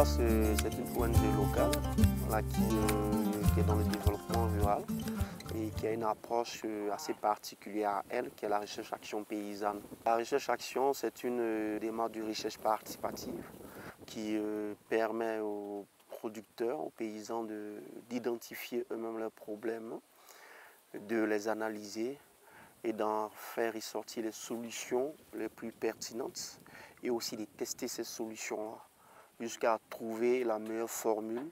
Ruas, c'est une ONG locale voilà, qui est dans le développement rural et qui a une approche assez particulière à elle, qui est la recherche-action paysanne. La recherche-action, c'est une démarche de recherche participative qui permet aux producteurs, aux paysans d'identifier eux-mêmes leurs problèmes, de les analyser et d'en faire ressortir les solutions les plus pertinentes et aussi de tester ces solutions-là jusqu'à trouver la meilleure formule,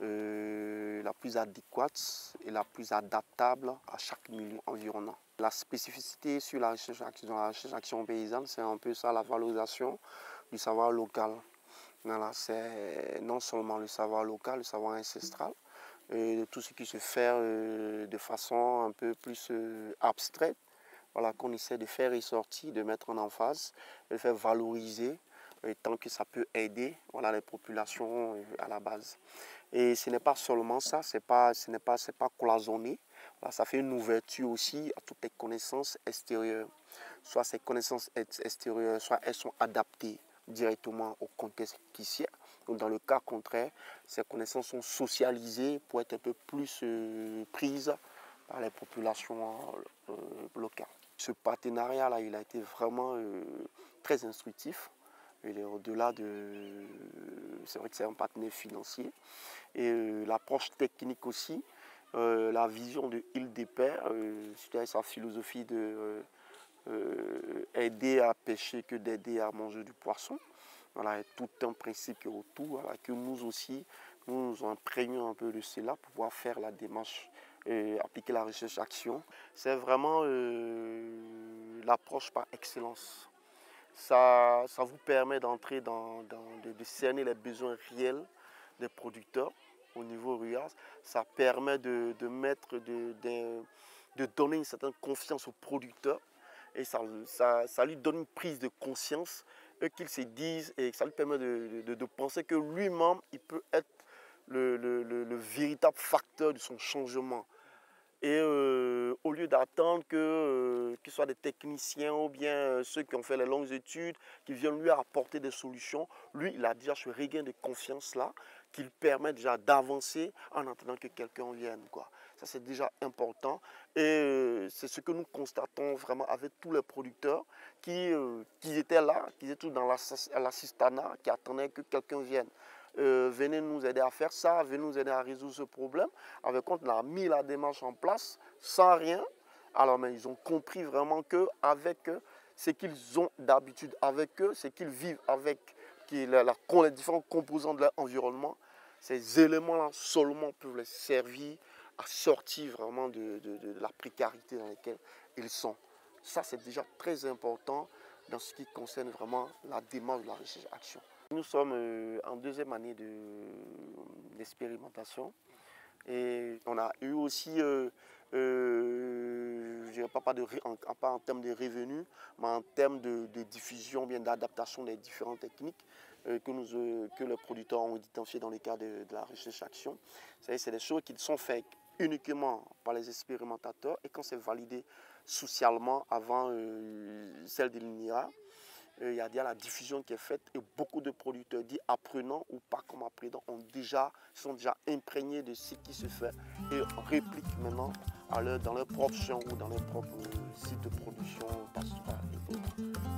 la plus adéquate et la plus adaptable à chaque milieu environnant. La spécificité sur la recherche-action paysanne, c'est un peu ça, la valorisation du savoir local. Voilà, c'est non seulement le savoir local, le savoir ancestral, tout ce qui se fait de façon un peu plus abstraite, voilà, qu'on essaie de faire ressortir, de mettre en emphase, de faire valoriser, tant que ça peut aider voilà, les populations à la base. Et ce n'est pas seulement ça, ce n'est pas cloisonné. Voilà, ça fait une ouverture aussi à toutes les connaissances extérieures. Soit ces connaissances extérieures, soit elles sont adaptées directement au contexte qui s'y est. Donc dans le cas contraire, ces connaissances sont socialisées pour être un peu plus prises par les populations locales. Ce partenariat-là, il a été vraiment très instructif. Il est au-delà de... C'est vrai que c'est un partenaire financier. Et l'approche technique aussi, la vision de Île des Pères, c'est-à-dire sa philosophie de aider à pêcher que d'aider à manger du poisson. Voilà, tout un principe qui est autour, voilà, que nous aussi, nous imprégnons un peu de cela pour pouvoir faire la démarche, appliquer la recherche-action. C'est vraiment l'approche par excellence. Ça vous permet d'entrer de cerner les besoins réels des producteurs au niveau rural. Ça permet de donner une certaine confiance aux producteurs et ça lui donne une prise de conscience qu'ils se disent et ça lui permet de penser que lui-même, il peut être le véritable facteur de son changement. Et au lieu d'attendre que ce soit des techniciens ou bien ceux qui ont fait les longues études qui viennent lui apporter des solutions, lui, il a déjà ce regain de confiance-là qui lui permet déjà d'avancer en attendant que quelqu'un vienne, quoi. Ça, c'est déjà important. Et c'est ce que nous constatons vraiment avec tous les producteurs qui étaient là, qui étaient tous dans l'assistanat, qui attendaient que quelqu'un vienne. Venez nous aider à faire ça, venez nous aider à résoudre ce problème. Avec contre, on a mis la démarche en place sans rien. Alors, mais ils ont compris vraiment qu'avec ce qu'ils ont d'habitude avec eux, ce qu'ils vivent avec les différents composants de leur environnement, ces éléments-là seulement peuvent les servir à sortir vraiment de la précarité dans laquelle ils sont. Ça, c'est déjà très important dans ce qui concerne vraiment la démarche de la recherche-action. Nous sommes en deuxième année d'expérimentation et on a eu aussi, je dirais pas en termes de revenus, mais en termes de diffusion, bien d'adaptation des différentes techniques que les producteurs ont identifiées dans le cadre de la recherche-action. C'est des choses qui sont faites uniquement par les expérimentateurs et quand c'est validé socialement avant celle de l'INRA, il y a déjà la diffusion qui est faite et beaucoup de producteurs dits apprenants ou pas comme apprenants sont déjà imprégnés de ce qui se fait et répliquent maintenant dans leur propre champ ou dans leur propre site de production pastorale et autres.